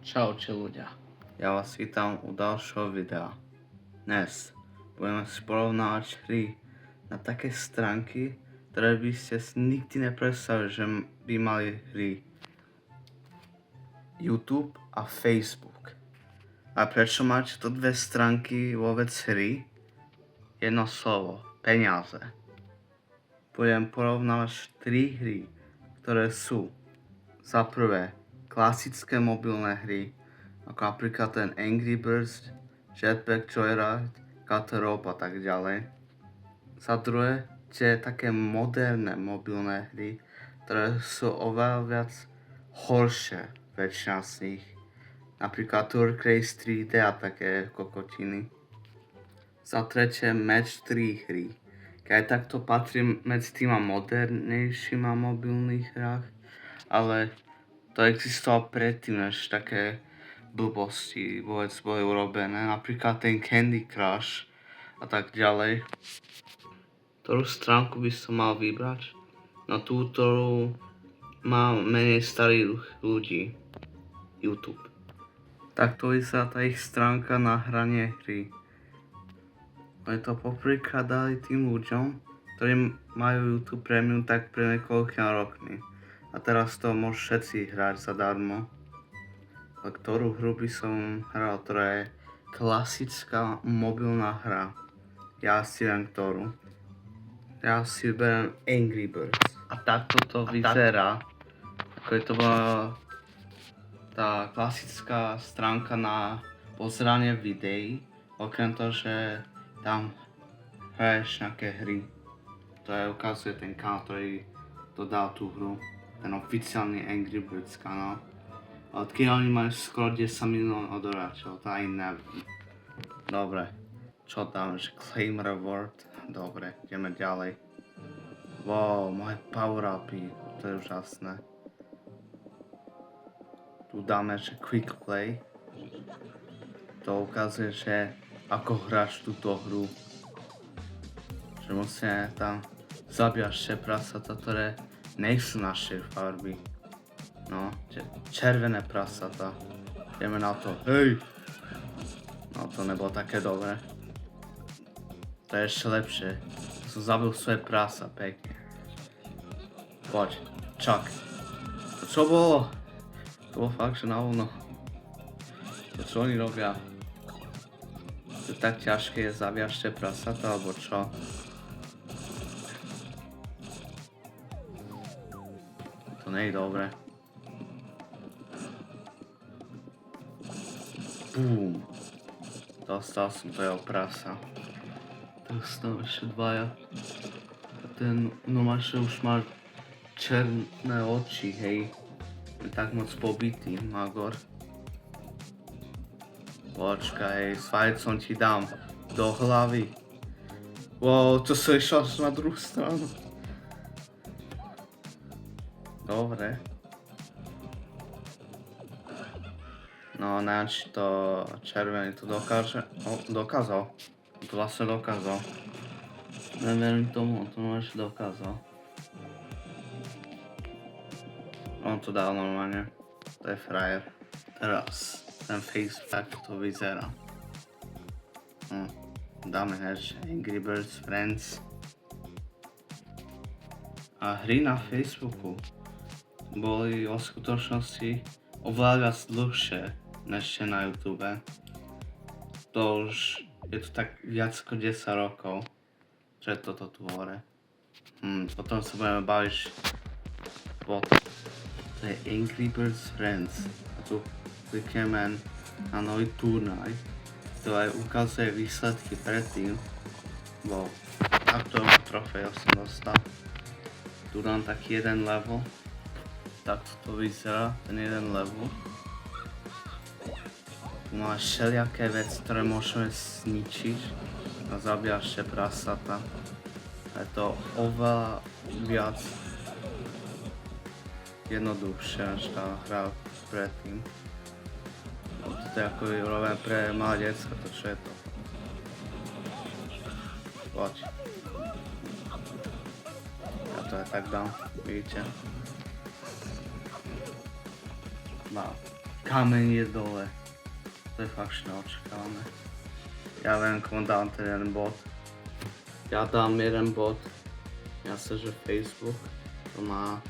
Čaute ľudia, ja vás vítam u ďalšieho videa. Dnes budeme si porovnávať hry na také stránky, ktoré by ste si nikdy nepredstavili, že by mali hry. YouTube a Facebook. A prečo máte to dve stránky vôbec hry? Jedno slovo, peniaze. Budem porovnávať 3 hry, ktoré sú za prvé klasické mobilné hry, ako napríklad ten Angry Birds, Jetpack Joyride, Cutter Rope a tak ďalej. Za druhé, tie také moderné mobilné hry, ktoré sú oveľa viac horšie, väčšina z nich. Napríklad Turk Race 3D a také kokotiny. Za tretie, Match 3 hry. Keď takto patrí medzi týma modernejšíma mobilných hrách, ale to existovalo predtým, než také blbosti vôbec boli urobené, napríklad ten Candy Crush a tak ďalej. Ktorú stránku by som mal vybrať? No tú, ktorú má menej starých ľudí. YouTube. Takto vyzerá tá ich stránka na hranie hry. Oni to poprvýkrát dali tým ľuďom, ktorí majú YouTube Premium tak pre niekoľkými rokmi. A teraz to môžu všetci hrať zadarmo. A ktorú hru by som hral, ktorá je klasická mobilná hra. Ja si viem ktorú. Ja si vyberiem Angry Birds. A takto to vyzerá. Ako je to bola tá klasická stránka na pozeranie videí. Okrem toho, že tam hraješ nejaké hry. To je ukazuje ten kanál, ktorý dodal tú hru. Ten oficiálny Angry Birds kanál. Odkiaľ oni majú skoro 10 miliónov odoráčov, to aj neviem. Dobre, čo tam, že claim reward? Dobre, ideme ďalej. Wow, moje power upy, to je úžasné. Tu dáme, že quick play. To ukazuje, že ako hráš túto hru. Že musíme tam zabíjať ešte prasatá, ktoré nejsú naše farby. No, červené prasatá. Ideme na to. Hej! No to nebolo také dobré. To je ešte lepšie. Som zabil svoje prasa, pekne. Poď, čak. To čo bolo? To bolo fakt, že na hovno. To čo oni robia? To je tak ťažké zabíjať ešte prasatá, alebo čo? To nie je dobré. Bum. Dostal som to jeho prasa. Dostal ešte dvaja. A ten Nomaše už má černé oči, hej. Je tak moc pobitý, Magor. Počkaj, hej, svajcom ti dám do hlavy. Wow, to sa išiel až na druhú stranu. Dobre. No, neviem, či to červený to dokáže. Dokázal. To vlastne dokázal. Neverím tomu, on to ešte dokázal. On to dal normálne. To je frajer. Teraz ten Facebook to vyzerá. Dáme hneď Angry Birds Friends. A hry na Facebooku boli v skutočnosti oveľa viac dlhšie než na YouTube. To už je to tak viac ako 10 rokov, čo je toto tu hore. Potom sa budeme baviť potom. To je Angry Birds Friends. A tu klikneme na nový turnaj. To aj ukazuje výsledky predtým. Wow, aktuálny trofej som dostal. Tu dám taký jeden level. Takto to vyzerá, ten jeden level. Tu máme všelijaké veci, ktoré môžeme zničiť a zabíjať ešte prasata. Je to oveľa viac jednoduchšie, než tá hra predtým. Toto je ako urobené pre malé decka, to čo je to? Poď. Ja to aj tak dám, vidíte? Wow. kameň je dole. To je fakt neočakávané. Ja viem, komu dám ten jeden bod. Ja dám jeden bod. Ja sa, že Facebook to má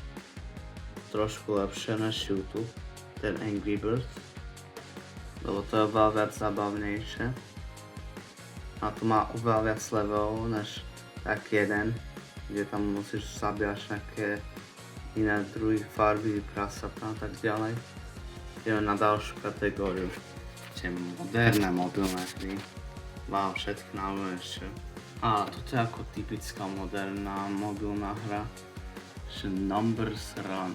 trošku lepšie než YouTube, ten Angry Birds. Lebo to je oveľa viac zabavnejšie. A to má oveľa viac levelov než tak jeden, kde tam musíš zabíjať nejaké iné druhy farby, prasatá a tak ďalej. Ideme na ďalšiu kategóriu. Tie moderné mobilné hry. Wow, všetky najlepšie. A toto je ako typická moderná mobilná hra. Že Numbers Run.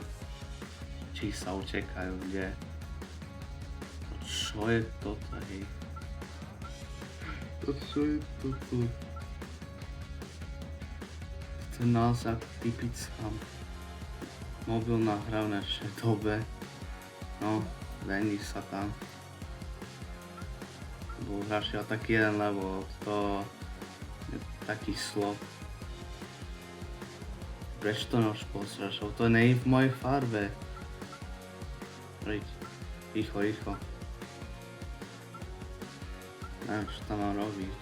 Čísla utekajú kde. Čo je toto, hej? Čo je toto? To je naozaj typická mobilná hra v našej dobe. No, vení sa tam. Lebo hráš iba taký jeden level, to je taký slov. Prečo to nož pozrieš? To nie je v mojej farbe. Rýchlo. Neviem, čo tam mám robiť.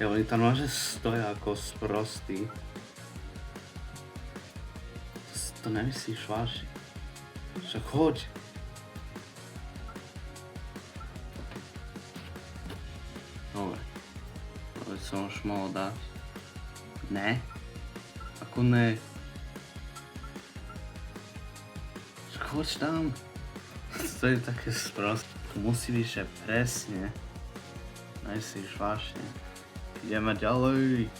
Oni tam môže stoja ako sprostí. To nemyslíš vážne. Však choď. Dobre. To by som už mohol dať. Ne? Ako ne? Však choď tam. To je také sprosté. To musí byť, že presne. Nemyslíš vážne. Ideme ďalej.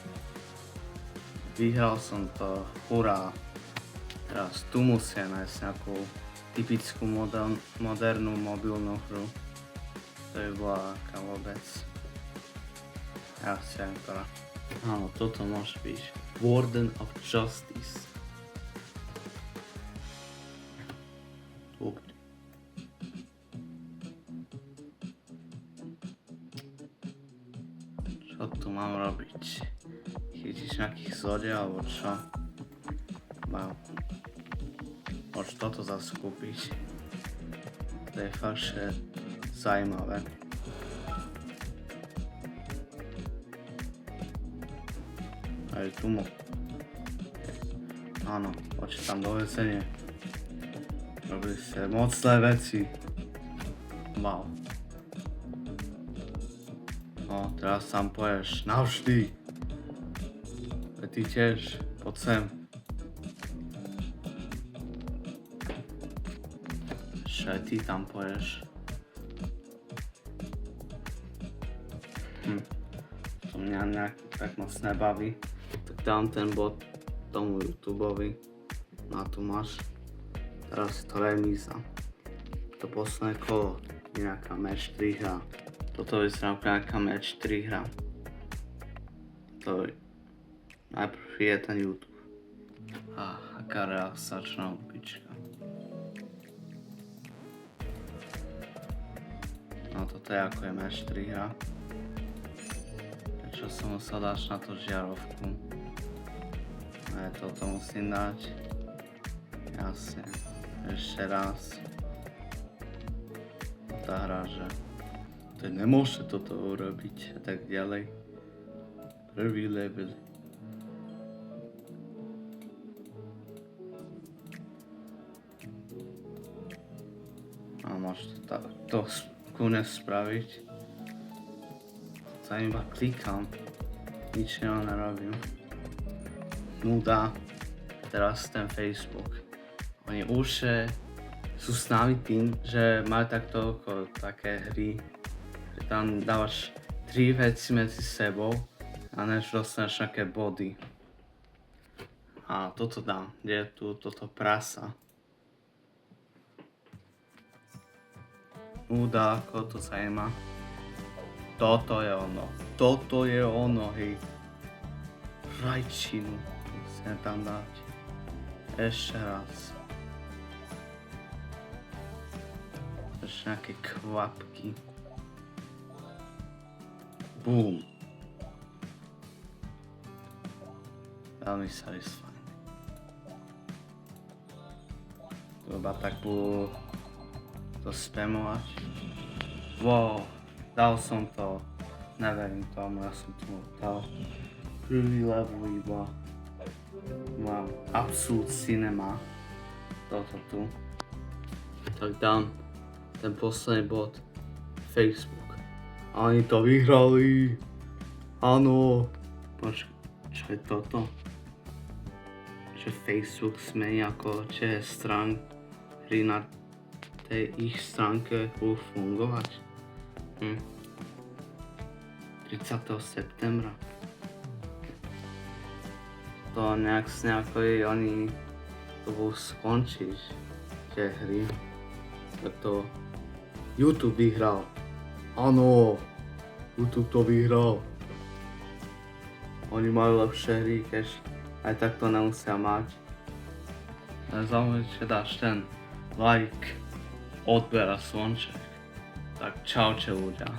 Vyhral som to. Hurá. Teraz tu musím nájsť nejakú typickú modernú mobilnú hru. To je bola aká vôbec. Ja chcem to. Áno, toto môže byť. Warden of Justice. Čo tu mám robiť? Chytíš nejakých zlodejov alebo čo? Wow. Môžeš toto zase kúpiť. To je fakt zaujímavé. Aj tu áno, poďte tam do väzenia. Robili ste mocné veci. Wow. No, teraz tam pôjdeš navždy. Ty tiež, poď sem. Ešte aj ty tam pôjdeš. To mňa nejak tak moc nebaví. Tak dám ten bod tomu YouTubeovi. No a tu máš. Teraz je to remíza. To posledné kolo je nejaká match 3 hra. Toto vyzerá ako nejaká match 3 hra. To je najprv je ten YouTube. Aká relaxačná opička. No toto je ako je match 3 hra. Prečo som musel dať na to žiarovku? Ne, toto musím dať. Jasne. Ešte raz. Tá hra, že to nemôže toto urobiť a tak ďalej. Prvý level. A môžeš to kľudne spraviť. Sa iba klikám. Nič nerobím. Nuda. Teraz ten Facebook. Oni už sú s nami tým, že majú takto také hry, že tam dávaš 3 veci medzi sebou a než dostaneš nejaké body. A toto dám, kde je tu toto prasa. Ako to zajíma. Toto je ono, hej. Rajčinu musím tam dať. Ešte raz. Ešte nejaké kvapky. Bum. Veľmi satisfying. To iba tak budú to spamovať. Wow, dal som to, neverím tomu, ja som tomu dal prvý level iba. Mám Absolute Cinema, toto tu. Tak dám ten posledný bod, Facebook. A oni to vyhrali. Áno. Počkaj, čo je toto? Že Facebook zmení ako že hry na tej ich stránke budú fungovať. 30. septembra. To nejako oni to budú skončiť, tie hry. To YouTube vyhral. Áno, YouTube to vyhral. Oni majú lepšie hry, keď aj tak to nemusia mať. Zaujímavé, že dáš ten like, odber a zvonček. Tak čaute ľudia.